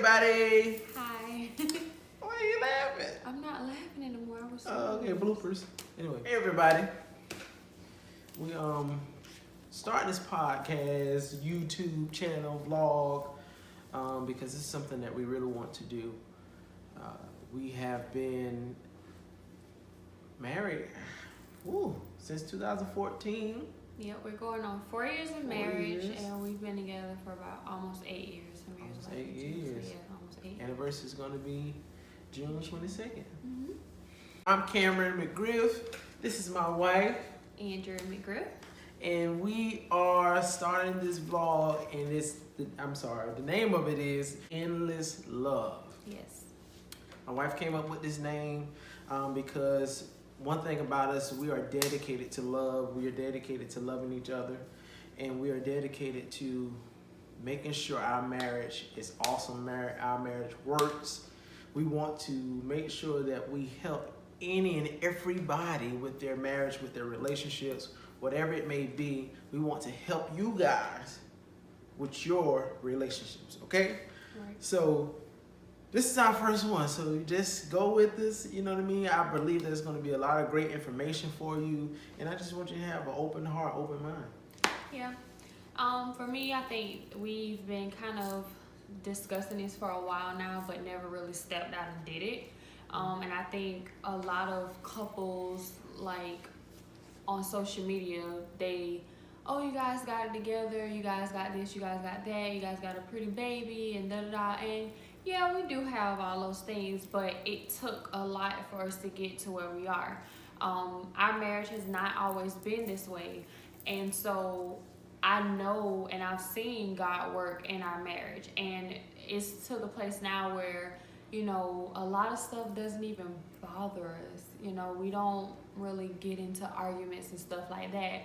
everybody. Hi. Why are you laughing? I'm not laughing anymore. I was Okay, bloopers. Anyway, hey everybody. We starting this podcast, YouTube channel, vlog, because it's something that we really want to do. We have been married since 2014. Yeah, we're going on 4 years of marriage, and we've been together for about almost 8 years. Almost 8 years. So yeah, almost 8 years. Anniversary is going to be June 22nd. Mm-hmm. I'm Cameron McGriff. This is my wife. Andrew McGriff. And we are starting this vlog, and the name of it is Endless Love. Yes. My wife came up with this name because one thing about us, we are dedicated to love. We are dedicated to loving each other, and we are dedicated to making sure our marriage is awesome. Our marriage works. We want to make sure that we help any and everybody with their marriage, with their relationships, whatever it may be. We want to help you guys with your relationships, okay? Right. So this is our first one, so just go with this, you know what I mean? I believe there's going to be a lot of great information for you, and I just want you to have an open heart, open mind. Yeah. For me, I think we've been kind of discussing this for a while now, but never really stepped out and did it. And I think a lot of couples, like on social media, oh, you guys got it together, you guys got this, you guys got that, you guys got a pretty baby, and da-da-da. And yeah, we do have all those things, but it took a lot for us to get to where we are. Our marriage has not always been this way. And so I know and I've seen God work in our marriage. And it's to the place now where, you know, a lot of stuff doesn't even bother us. You know, we don't really get into arguments and stuff like that.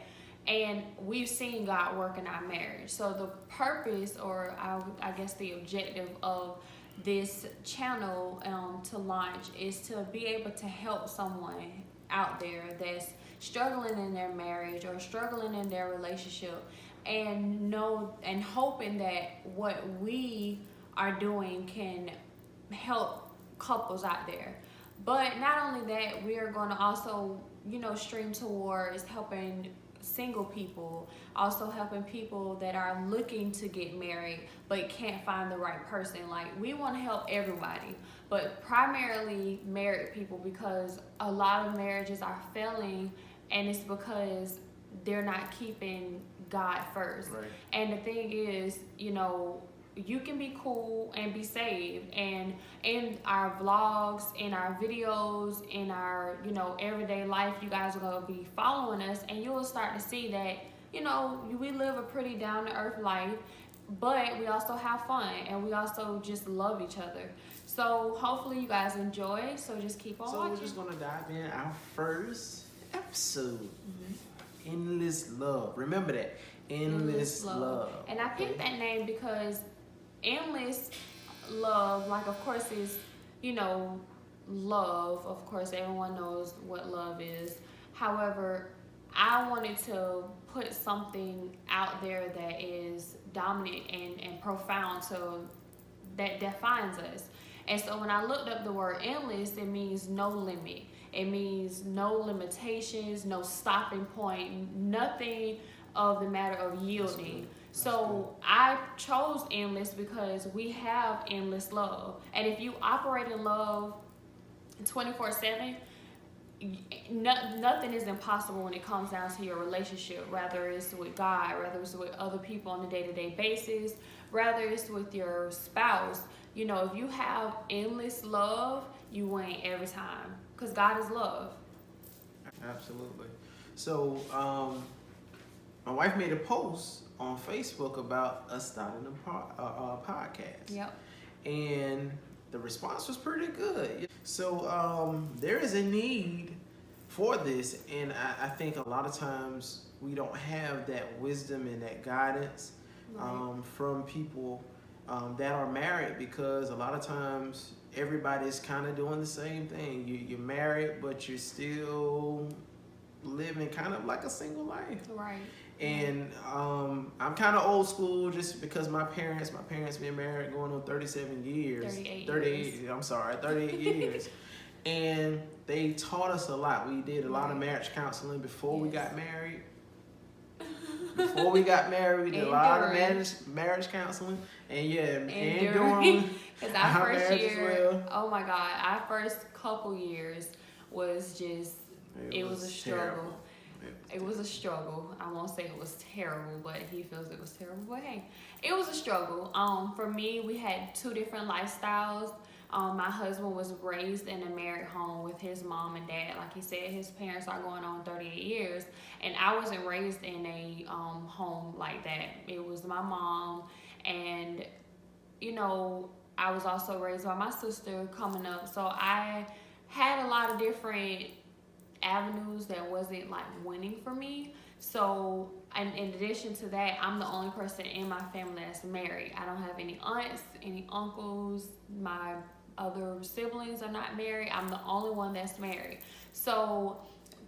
And we've seen God work in our marriage. So the purpose, or I guess the objective of this channel to launch is to be able to help someone out there that's struggling in their marriage or struggling in their relationship, and hoping that what we are doing can help couples out there. But not only that, we are going to also, you know, stream towards helping single people, also helping people that are looking to get married but can't find the right person. Like, we want to help everybody, but primarily married people, because a lot of marriages are failing, and it's because they're not keeping God first. Right. And the thing is, you know, you can be cool and be saved, and in our vlogs, in our videos, in our, you know, everyday life, you guys are going to be following us, and you will start to see that, you know, we live a pretty down-to-earth life, but we also have fun, and we also just love each other. So hopefully you guys enjoy, so just keep on watching. So we're just going to dive in our first episode. Endless Love. Remember that. Endless love. And I picked that name because endless love, like, of course, is, you know, love. Of course, everyone knows what love is. However, I wanted to put something out there that is dominant and profound, so that defines us. And so when I looked up the word endless, it means no limit. It means no limitations, no stopping point, nothing of the matter of yielding. So I chose endless because we have endless love. And if you operate in love 24/7, nothing is impossible when it comes down to your relationship, whether it's with God, whether it's with other people on a day-to-day basis, whether it's with your spouse. You know, if you have endless love, you win every time, because God is love. Absolutely. So my wife made a post on Facebook about us starting a podcast. Yep. And the response was pretty good. So there is a need for this, and I think a lot of times we don't have that wisdom and that guidance from people that are married, because a lot of times everybody's kind of doing the same thing. You're married, but you're still living kind of like a single life. Right. And I'm kind of old school just because my parents been married going on 37 years. 38 years. I'm sorry, 38 years. And they taught us a lot. We did a lot of marriage counseling before we got married. Before we got married, we did a lot of marriage counseling. And during because our first marriage year, as well. oh my God, our first couple years was just, it was a struggle. Terrible. It was a struggle. I won't say it was terrible, but he feels it was terrible. But hey, it was a struggle. For me, we had two different lifestyles. My husband was raised in a married home with his mom and dad. Like he said, his parents are going on 38 years. And I wasn't raised in a home like that. It was my mom. And, you know, I was also raised by my sister coming up. So I had a lot of different avenues that wasn't like winning for me. So, and in addition to that, I'm the only person in my family that's married. I don't have any aunts, any uncles. My other siblings are not married. I'm the only one that's married. So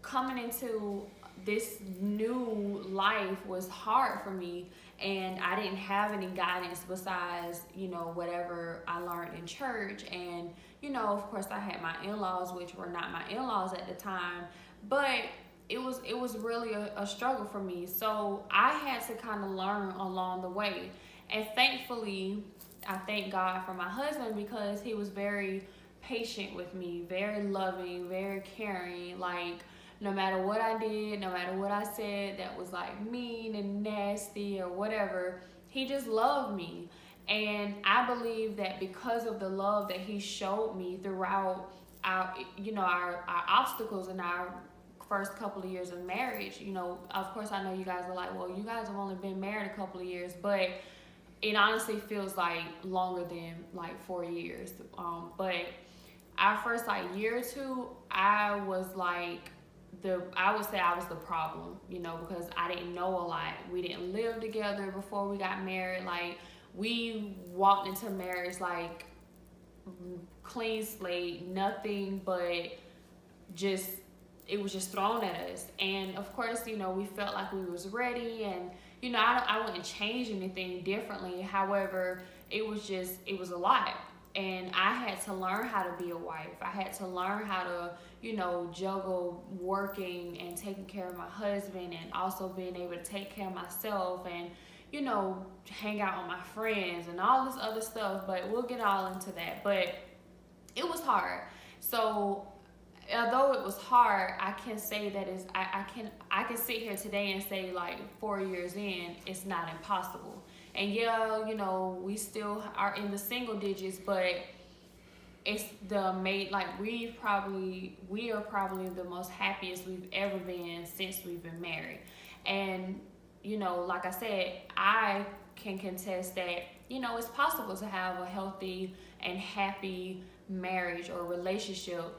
coming into this new life was hard for me, and I didn't have any guidance besides, you know, whatever I learned in church. And, you know, of course I had my in-laws, which were not my in-laws at the time, but it was really a struggle for me. So I had to kind of learn along the way. And thankfully, I thank God for my husband, because he was very patient with me, very loving, very caring. Like, no matter what I did, no matter what I said that was like mean and nasty or whatever, he just loved me. And I believe that because of the love that he showed me throughout our, you know, our obstacles in our first couple of years of marriage, you know, of course I know you guys are like, well, you guys have only been married a couple of years, but it honestly feels like longer than like 4 years. But our first like year or two, I was like, I would say I was the problem, you know, because I didn't know a lot. We didn't live together before we got married. Like, we walked into marriage like clean slate, nothing but just, it was just thrown at us. And of course, you know, we felt like we was ready, and, you know, I wouldn't change anything differently. However, it was a lot. And I had to learn how to be a wife. I had to learn how to, you know, juggle working and taking care of my husband, and also being able to take care of myself, and, you know, hang out with my friends and all this other stuff. But we'll get all into that. But it was hard. So although it was hard, I can say that I can sit here today and say, like, 4 years in, it's not impossible. And yeah, you know, we still are in the single digits, but it's we are probably the most happiest we've ever been since we've been married. And, you know, like I said, I can contest that, you know, it's possible to have a healthy and happy marriage or relationship,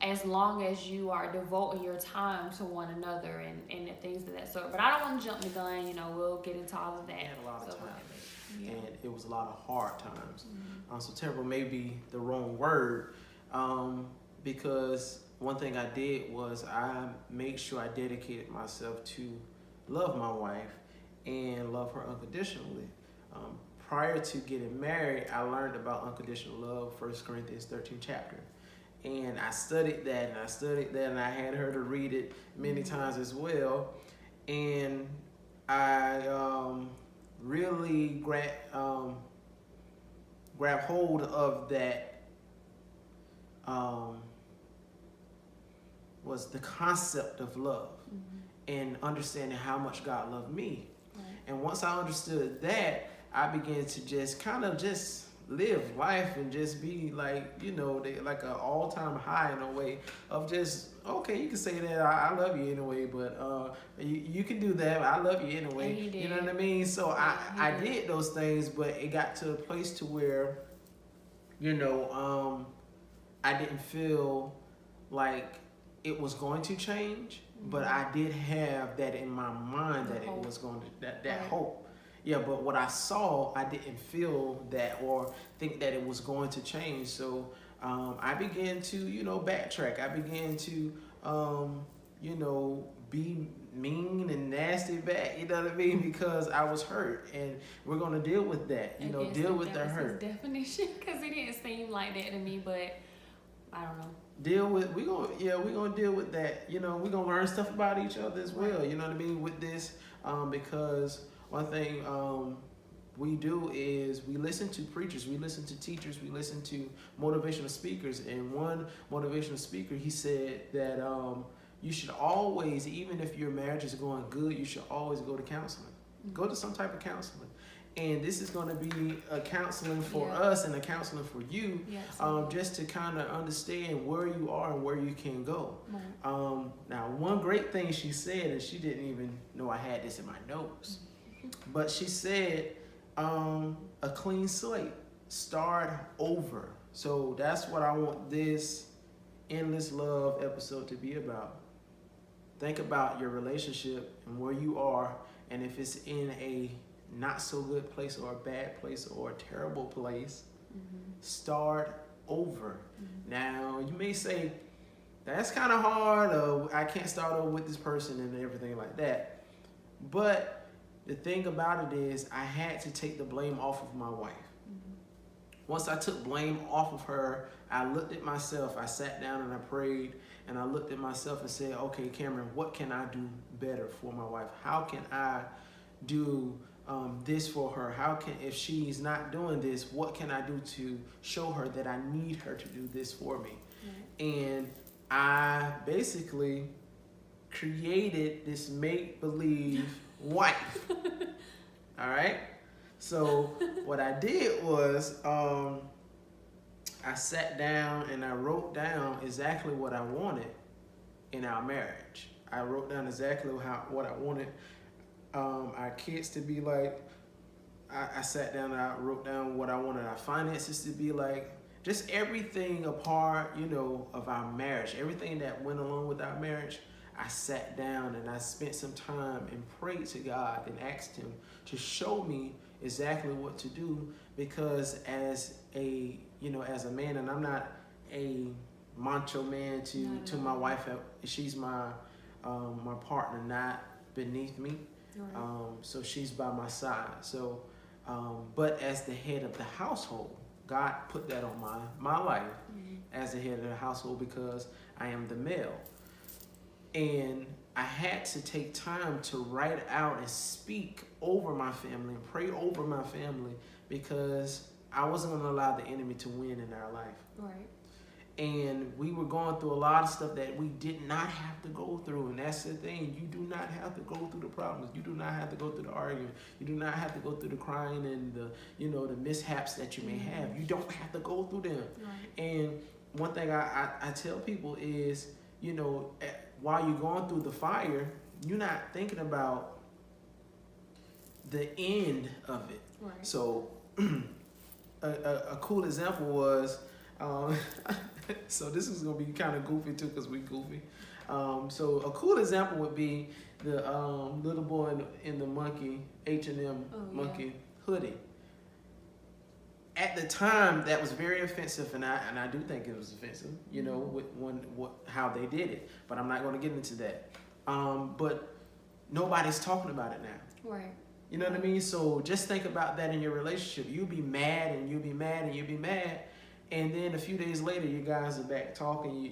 as long as you are devoting your time to one another and the things of that sort. But I don't want to jump the gun, you know, we'll get into all of that. We had a lot of time, yeah. and it was a lot of hard times. So terrible may be the wrong word, because one thing I did was I made sure I dedicated myself to love my wife and love her unconditionally. Prior to getting married, I learned about unconditional love, 1 Corinthians 13 chapter. And I studied that, and I had her to read it many times as well. And I really grabbed hold of that, was the concept of love, and understanding how much God loved me. Right. And once I understood that, I began to just kind of just live life and just be like, you know, like an all-time high in a way of just, okay, you can say that I love you anyway, but you can do that, I love you anyway. You know what I mean? So I did those things, but it got to a place to where, you know, I didn't feel like it was going to change, but I did have that in my mind that it was going to, that hope. Yeah, but what I saw, I didn't feel that or think that it was going to change. So I began to, you know, backtrack. I began to, you know, be mean and nasty back, you know what I mean? Because I was hurt, and we're gonna deal with that, you know, deal with the hurt. Definition, because it didn't seem like that to me, but I don't know. We're gonna deal with that. You know, we're gonna learn stuff about each other as well. You know what I mean with this, because one thing we do is we listen to preachers, we listen to teachers, we listen to motivational speakers, and one motivational speaker, he said that you should always, even if your marriage is going good, you should always go to counseling. Mm-hmm. Go to some type of counseling. And this is going to be a counseling for us and a counseling for you, just to kind of understand where you are and where you can go. Right. Now, one great thing she said, and she didn't even know I had this in my notes, but she said, a clean slate, start over. So that's what I want this Endless Love episode to be about. Think about your relationship and where you are, and if it's in a not so good place or a bad place or a terrible place, start over. Now, you may say, that's kind of hard, or I can't start over with this person and everything like that. But the thing about it is, I had to take the blame off of my wife. Once I took blame off of her, I looked at myself, I sat down and I prayed, and I looked at myself and said, okay, Cameron, what can I do better for my wife? How can I do this for her? How can, if she's not doing this, what can I do to show her that I need her to do this for me? And I basically created this make-believe wife. All right? So what I did was I sat down and I wrote down exactly what I wanted in our marriage. I wrote down exactly what I wanted our kids to be like. I sat down and I wrote down what I wanted our finances to be like. Just everything a part, you know, of our marriage. Everything that went along with our marriage. I sat down and I spent some time and prayed to God and asked him to show me exactly what to do, because as a man, and I'm not a macho man to my wife, she's my partner, not beneath me. Right. So she's by my side. So, but as the head of the household, God put that on my life as the head of the household, because I am the male. And I had to take time to write out and speak over my family and pray over my family, because I wasn't going to allow the enemy to win in our life. Right. And we were going through a lot of stuff that we did not have to go through. And that's the thing. You do not have to go through the problems. You do not have to go through the arguing. You do not have to go through the crying and the mishaps that you may have. You don't have to go through them. Right. And one thing I tell people is, while you're going through the fire, you're not thinking about the end of it. Right. So a cool example was, so this is going to be kind of goofy too, because we goofy. So a cool example would be the little boy in the monkey, H&M monkey hoodie. At the time, that was very offensive, and I do think it was offensive, with how they did it. But I'm not going to get into that. But nobody's talking about it now. Right. You know what I mean? So just think about that in your relationship. You'll be mad, and you'll be mad, and you'll be mad. And then a few days later, you guys are back talking.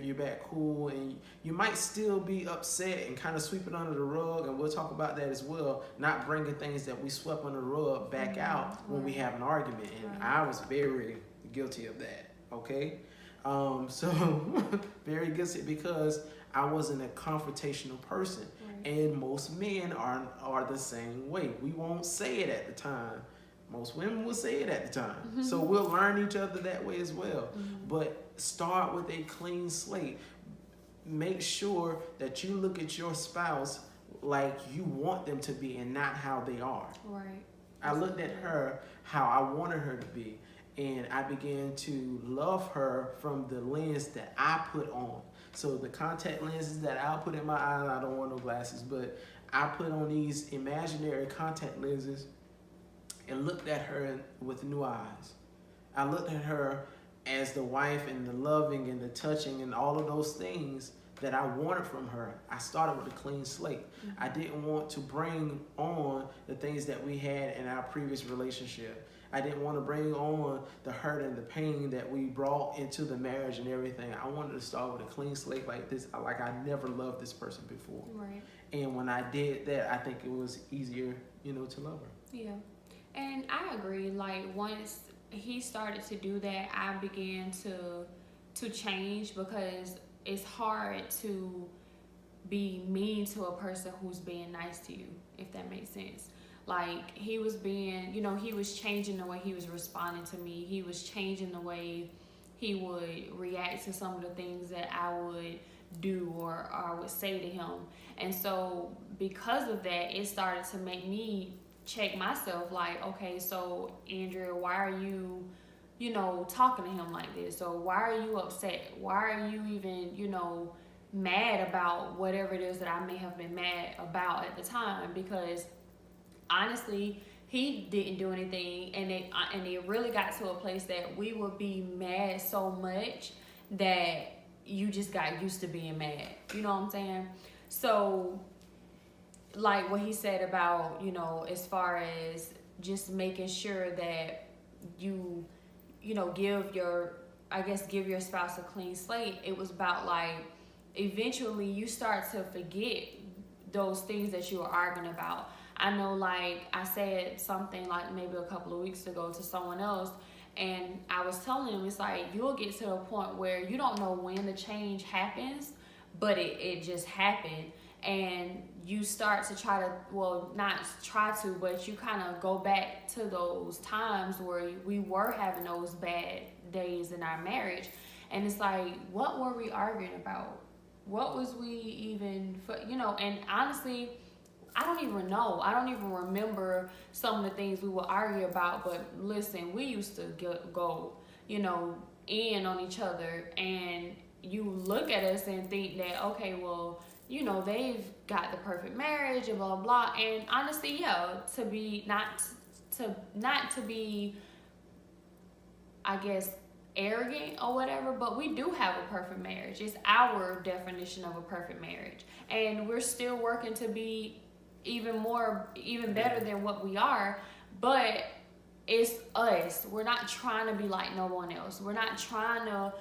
You're back cool, and you might still be upset and kind of sweep it under the rug. And we'll talk about that as well. Not bringing things that we swept under the rug back out when we have an argument. And I was very guilty of that. Okay, so very guilty, because I wasn't a confrontational person, and most men are the same way. We won't say it at the time. Most women will say it at the time. So we'll learn each other that way as well. But start with a clean slate. Make sure that you look at your spouse like you want them to be and not how they are. Right. I looked at her how I wanted her to be, and I began to love her from the lens that I put on. So the contact lenses that I'll put in my eyes, I don't want no glasses, but I put on these imaginary contact lenses and looked at her with new eyes. I looked at her as the wife and the loving and the touching and all of those things that I wanted from her, I started with a clean slate. Mm-hmm. I didn't want to bring on the things that we had in our previous relationship. I didn't want to bring on the hurt and the pain that we brought into the marriage and everything. I wanted to start with a clean slate like this, like I never loved this person before. Right. And when I did that, I think it was easier, to love her. Yeah. And I agree. Like, once he started to do that, I began to change, because it's hard to be mean to a person who's being nice to you, if that makes sense. Like, he was being, he was changing the way he was responding to me. He was changing the way he would react to some of the things that I would do or I would say to him. And so because of that, it started to make me check myself, like, okay, so Andrea, why are you, talking to him like this? Or why are you upset? Why are you even, mad about whatever it is that I may have been mad about at the time? Because honestly, he didn't do anything, and it really got to a place that we would be mad so much that you just got used to being mad. You know what I'm saying? So, like what he said about, as far as just making sure that you, give your spouse a clean slate, it was about, like, eventually you start to forget those things that you were arguing about. I know, like, I said something like maybe a couple of weeks ago to someone else, and I was telling him, it's like, you'll get to a point where you don't know when the change happens, but it just happened. And you start to try to, well, not try to, but you kind of go back to those times where we were having those bad days in our marriage. And it's like, what were we arguing about? What was we even, and honestly, I don't even know. I don't even remember some of the things we would argue about. But listen, we used to go, in on each other. And you look at us and think that, okay, well, they've got the perfect marriage and blah, blah. And honestly, yeah, not to be, I guess, arrogant or whatever, but we do have a perfect marriage. It's our definition of a perfect marriage. And we're still working to be even better than what we are, but it's us. We're not trying to be like no one else. We're not trying to,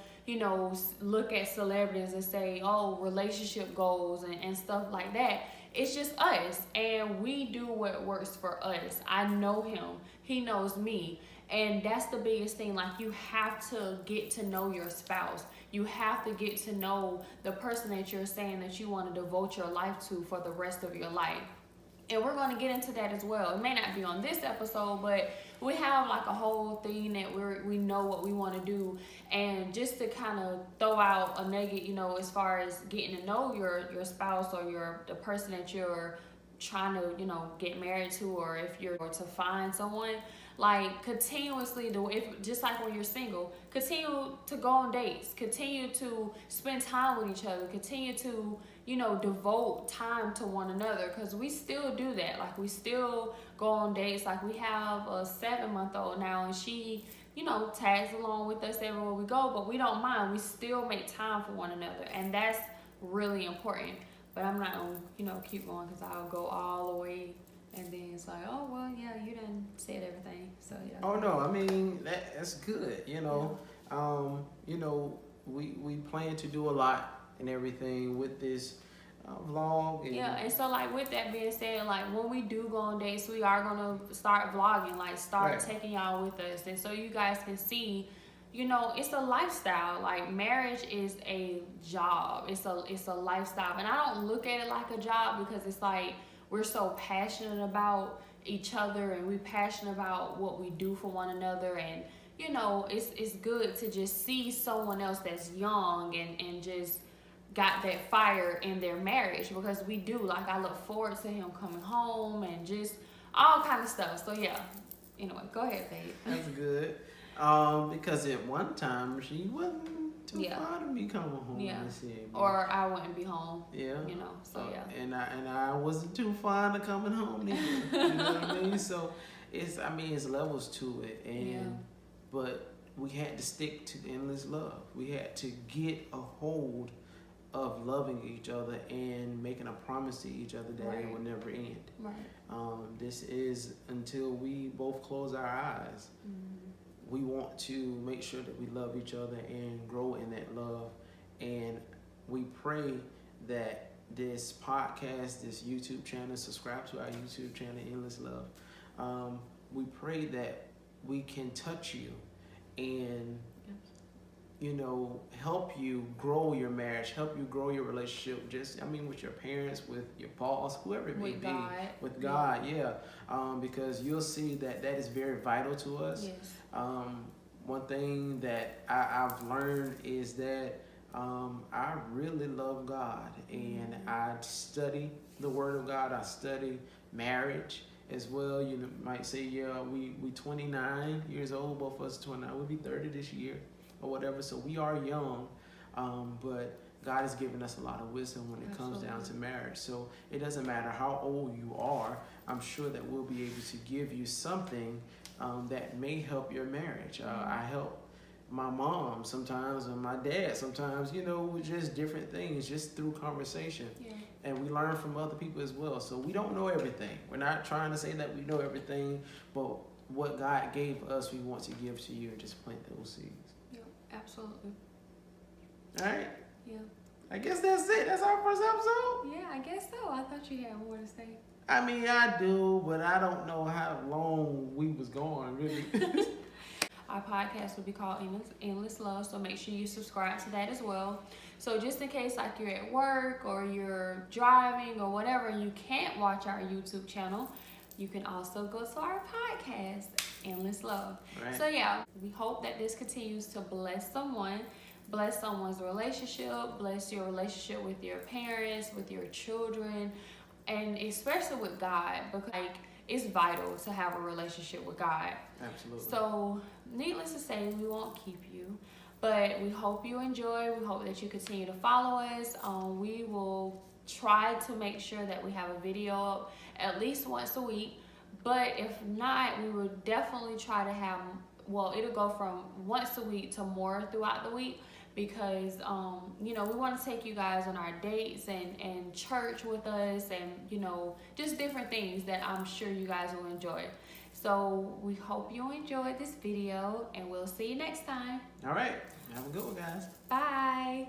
look at celebrities and say, oh, relationship goals and stuff like that. It's just us, and we do what works for us. I know him. He knows me. And that's the biggest thing. Like, you have to get to know your spouse. You have to get to know the person that you're saying that you want to devote your life to for the rest of your life. And we're going to get into that as well. It may not be on this episode, but we have like a whole thing that we know what we want to do. And just to kind of throw out a nugget, as far as getting to know your spouse or the person that you're trying to, get married to, or if you're to find someone, like, continuously just like when you're single, continue to go on dates, continue to spend time with each other, continue to, devote time to one another, because we still do that. Like, we still go on dates. Like, we have a 7-month-old now, and she, tags along with us everywhere we go, but we don't mind. We still make time for one another, and that's really important. But I'm not gonna, keep going, because I'll go all the way, and then it's like, oh, well, yeah, you done said everything, so yeah. Oh, no, I mean, that's good, Yeah. We plan to do a lot and everything with this vlog. And so, like, with that being said, like, when we do go on dates, we are gonna start vlogging, like, start Right. taking y'all with us, and so you guys can see, it's a lifestyle. Like, marriage is a job. It's a lifestyle, and I don't look at it like a job, because it's like, we're so passionate about each other, and we're passionate about what we do for one another. And it's good to just see someone else that's young and just got that fire in their marriage, because we do. Like, I look forward to him coming home and just all kind of stuff. So yeah, anyway, go ahead, babe. That's good. Because at one time she wasn't too far to me coming home. Yeah. And shit, but- Or I wouldn't be home. Yeah. So yeah. And I wasn't too far to coming home either. You know what I mean? So it's levels to it, but we had to stick to endless love. We had to get a hold of loving each other and making a promise to each other that it Right. will never end. Right. This is until we both close our eyes. We want to make sure that we love each other and grow in that love. And we pray that this podcast, this YouTube channel, subscribe to our YouTube channel, Endless Love. We pray that we can touch you and, you know, help you grow your marriage, help you grow your relationship. With your parents, with your boss, whoever it may With be. God. With God, yeah. Because you'll see that is very vital to us. Yes. One thing that I've learned is that I really love God, and I study the Word of God. I study marriage as well. You might say, yeah, we 29 years old, both of us 29. We'll be 30 this year or whatever. So we are young, but God has given us a lot of wisdom when it comes down to marriage. So it doesn't matter how old you are. I'm sure that we'll be able to give you something that may help your marriage. I help my mom sometimes and my dad sometimes, you know, with just different things, just through conversation. Yeah. And we learn from other people as well. So we don't know everything. We're not trying to say that we know everything, but what God gave us, we want to give to you and just plant those seeds. Yeah, absolutely. All right? Yeah. I guess that's it. That's our first episode. Yeah, I guess so. I thought you had more to say. I mean, I do, but I don't know how long we was going, really. Our podcast will be called Endless Love, so make sure you subscribe to that as well. So just in case like you're at work or you're driving or whatever, you can't watch our YouTube channel, you can also go to our podcast, Endless Love. Right. So yeah, we hope that this continues to bless someone's relationship, bless your relationship with your parents, with your children, and especially with God, because like it's vital to have a relationship with God. Absolutely. So, needless to say, we won't keep you, but we hope you enjoy. We hope that you continue to follow us. We will try to make sure that we have a video up at least once a week, but if not, we will definitely try to have, it'll go from once a week to more throughout the week, because we want to take you guys on our dates and church with us, and just different things that I'm sure you guys will enjoy. So we hope you enjoyed this video, and we'll see you next time. All right. Have a good one, guys. Bye.